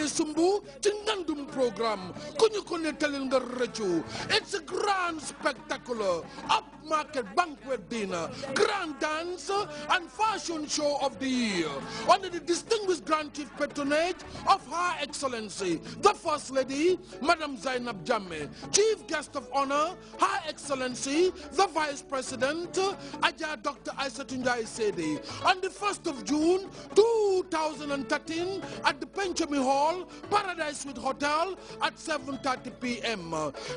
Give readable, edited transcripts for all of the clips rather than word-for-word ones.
yene sumbu tingandum program kunyu kone telling the rechu. It's a grand spectacular upmarket banquet dinner, grand dance and fashion show of the year under the distinguished Grand Chief patronage of Her Excellency the First Lady Madam Zainab Jammeh, Chief Guest of Honor Her Excellency the Vice President Aja Dr. Aissatou Njie Sedi on the 1st of June 2013 at the Penchemi Hall, Paradise Suite Hotel at 7:30 p.m.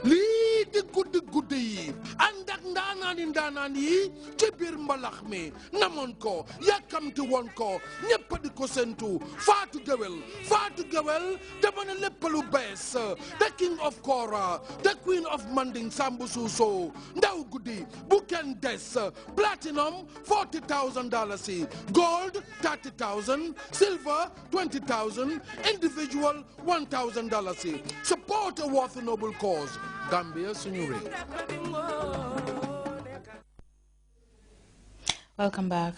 Lii di guddi yi ànd ak ndaanaan yi ci biir mbalax mi namoon ko yàkkamti woon ko ñépp di ko sentu Fatou Guewel dama ne lépp lu bees the king of Kora, the queen of Manding Sambu Suso ndaw guddi bu kenn des platinum $40,000 gold $30,000 silver $20,000 individual $1,000 support a worthy noble cause. Gambia suñu réew. Welcome back.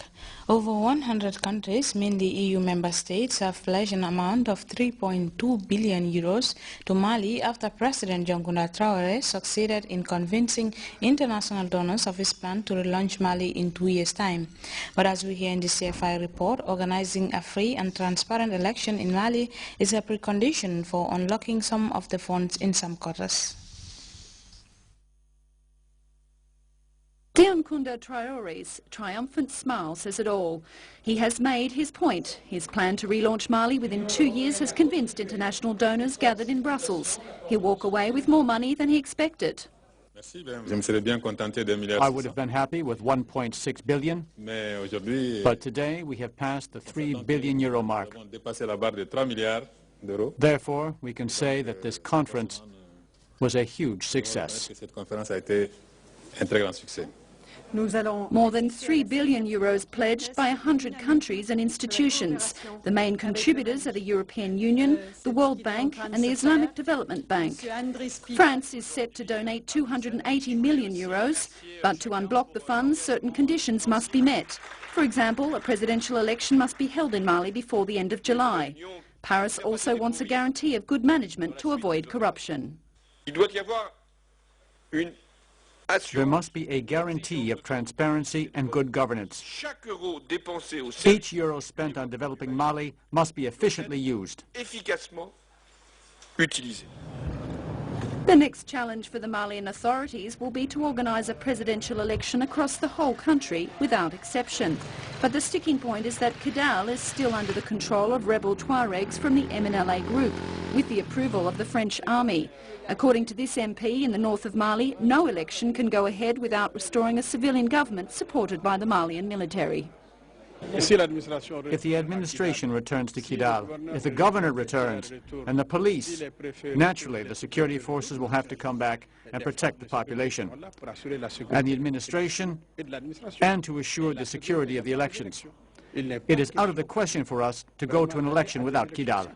Over 100 countries, mainly EU member states, have pledged an amount of 3.2 billion euros to Mali after President Dioncounda Traoré succeeded in convincing international donors of his plan to relaunch Mali in 2 years' time. But as we hear in the CFI report, organizing a free and transparent election in Mali is a precondition for unlocking some of the funds in some quarters. Dioncounda Traoré's triumphant smile says it all. He has made his point. His plan to relaunch Mali within 2 years has convinced international donors gathered in Brussels. He'll walk away with more money than he expected. I would have been happy with 1.6 billion, but today we have passed the 3 billion euro mark. Therefore, we can say that this conference was a huge success. More than 3 billion euros pledged by 100 countries and institutions. The main contributors are the European Union, the World Bank and the Islamic Development Bank. France is set to donate 280 million euros, but to unblock the funds, certain conditions must be met. For example, a presidential election must be held in Mali before the end of July. Paris also wants a guarantee of good management to avoid corruption. There must be a guarantee of transparency and good governance. Each euro spent on developing Mali must be efficiently used. The next challenge for the Malian authorities will be to organise a presidential election across the whole country without exception. But the sticking point is that Kidal is still under the control of rebel Tuaregs from the MNLA group, with the approval of the French army. According to this MP in the north of Mali, no election can go ahead without restoring a civilian government supported by the Malian military. If the administration returns to Kidal, if the governor returns, and the police, naturally the security forces will have to come back and protect the population, and the administration, and to assure the security of the elections. It is out of the question for us to go to an election without Kidal.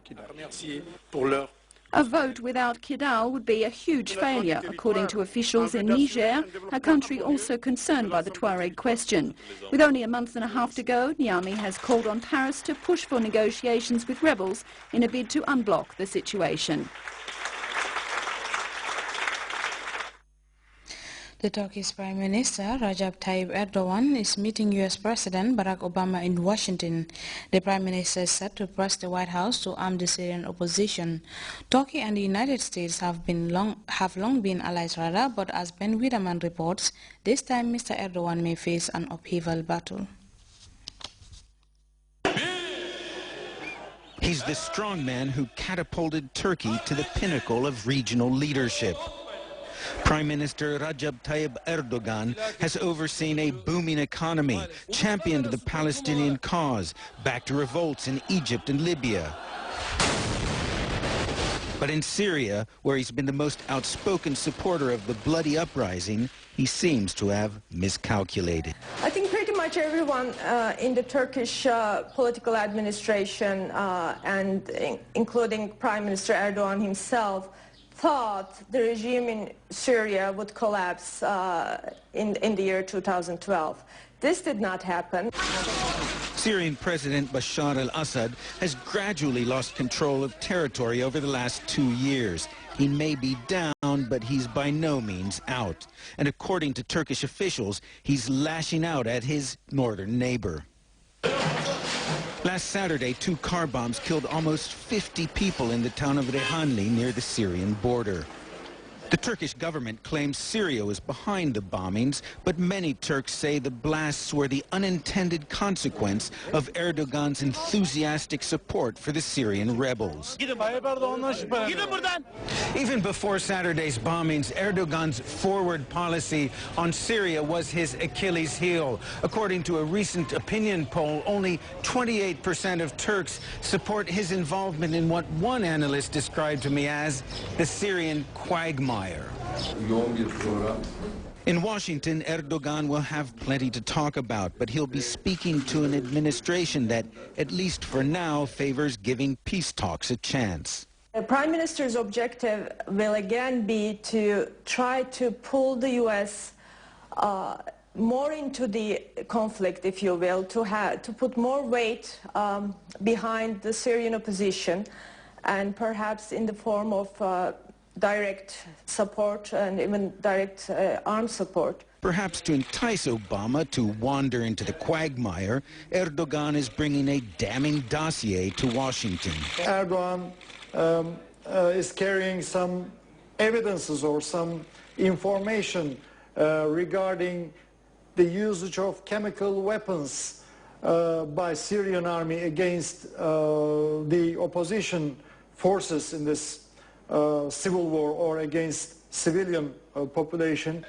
A vote without Kidal would be a huge failure, according to officials in Niger, a country also concerned by the Tuareg question. With only a month and a half to go, Niamey has called on Paris to push for negotiations with rebels in a bid to unblock the situation. The Turkish Prime Minister Recep Tayyip Erdogan is meeting U.S. President Barack Obama in Washington. The Prime Minister is set to press the White House to arm the Syrian opposition. Turkey and the United States have long been allies, but as Ben Widerman reports, this time Mr. Erdogan may face an upheaval battle. He's the strongman who catapulted Turkey to the pinnacle of regional leadership. Prime Minister Recep Tayyip Erdogan has overseen a booming economy, championed the Palestinian cause, backed revolts in Egypt and Libya. But in Syria, where he's been the most outspoken supporter of the bloody uprising, he seems to have miscalculated. I think pretty much everyone in the Turkish political administration, including Prime Minister Erdogan himself, thought the regime in Syria would collapse in the year 2012. This did not happen. Syrian President Bashar al-Assad has gradually lost control of territory over the last 2 years. He may be down, but he's by no means out. And according to Turkish officials, he's lashing out at his northern neighbor. Last Saturday, 2 car bombs killed almost 50 people in the town of Rehanli near the Syrian border. The Turkish government claims Syria was behind the bombings, but many Turks say the blasts were the unintended consequence of Erdogan's enthusiastic support for the Syrian rebels. Even before Saturday's bombings, Erdogan's forward policy on Syria was his Achilles heel. According to a recent opinion poll, only 28% of Turks support his involvement in what one analyst described to me as the Syrian quagmire. In Washington, Erdogan will have plenty to talk about, but he'll be speaking to an administration that, at least for now, favors giving peace talks a chance. The Prime Minister's objective will again be to try to pull the U.S. More into the conflict, if you will, to put more weight behind the Syrian opposition, and perhaps in the form of direct support and even direct arms support. Perhaps to entice Obama to wander into the quagmire, Erdogan is bringing a damning dossier to Washington. Erdogan is carrying some evidences or some information regarding the usage of chemical weapons by Syrian army against the opposition forces in this civil war or against civilian population.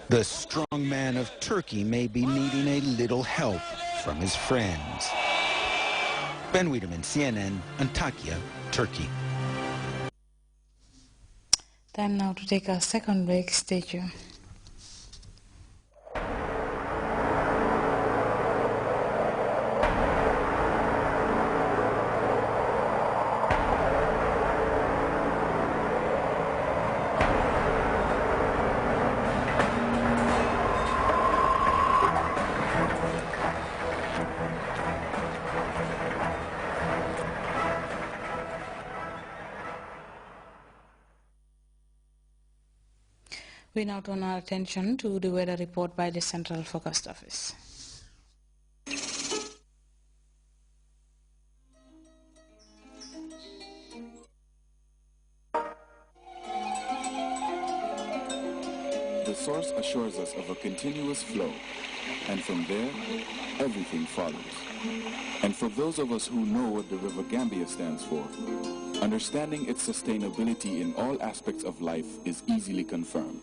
The strong man of Turkey may be needing a little help from his friends. Ben Wiedemann, CNN, Antakya, Turkey. Time now to take our second break. Stay tuned. We now turn our attention to the weather report by the Central Forecast Office. The source assures us of a continuous flow, and from there, everything follows. And for those of us who know what the River Gambia stands for, understanding its sustainability in all aspects of life is easily confirmed.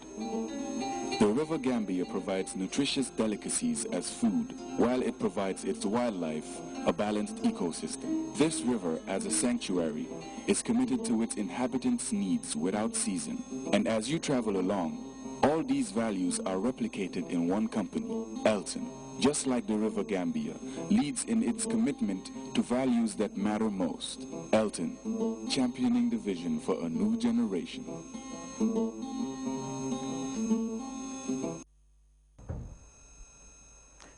The River Gambia provides nutritious delicacies as food, while it provides its wildlife a balanced ecosystem. This river, as a sanctuary, is committed to its inhabitants' needs without season. And as you travel along, all these values are replicated in one company, Elton. Just like the River Gambia, leads in its commitment to values that matter most. Elton, championing the vision for a new generation.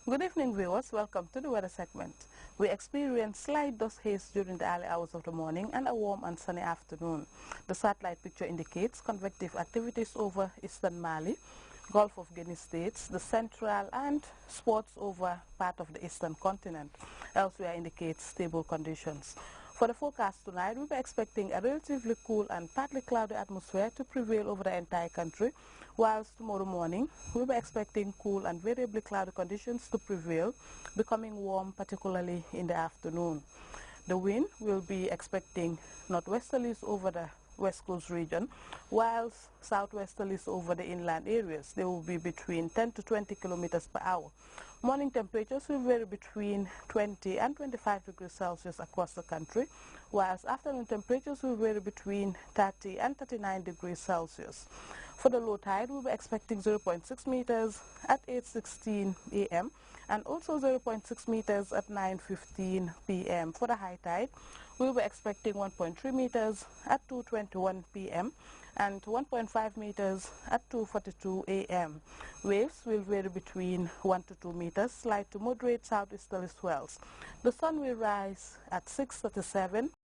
Good evening, viewers. Welcome to the weather segment. We experienced slight dust haze during the early hours of the morning and a warm and sunny afternoon. The satellite picture indicates convective activities over eastern Mali, Gulf of Guinea states, the central and spots over part of the eastern continent. Elsewhere indicates stable conditions. For the forecast tonight, we'll be expecting a relatively cool and partly cloudy atmosphere to prevail over the entire country, whilst tomorrow morning, we'll be expecting cool and variably cloudy conditions to prevail, becoming warm particularly in the afternoon. The wind will be expecting northwesterlies over the West Coast region, whilst southwesterlies over the inland areas. They will be between 10 to 20 kilometers per hour. Morning temperatures will vary between 20 and 25 degrees Celsius across the country, whilst afternoon temperatures will vary between 30 and 39 degrees Celsius. For the low tide, we'll be expecting 0.6 meters at 8:16 a.m. and also 0.6 meters at 9:15 p.m. For the high tide, we'll be expecting 1.3 meters at 2:21 p.m. and 1.5 meters at 2:42 a.m. Waves will vary between 1 to 2 meters, slight to moderate southeasterly swells. The sun will rise at 6:37.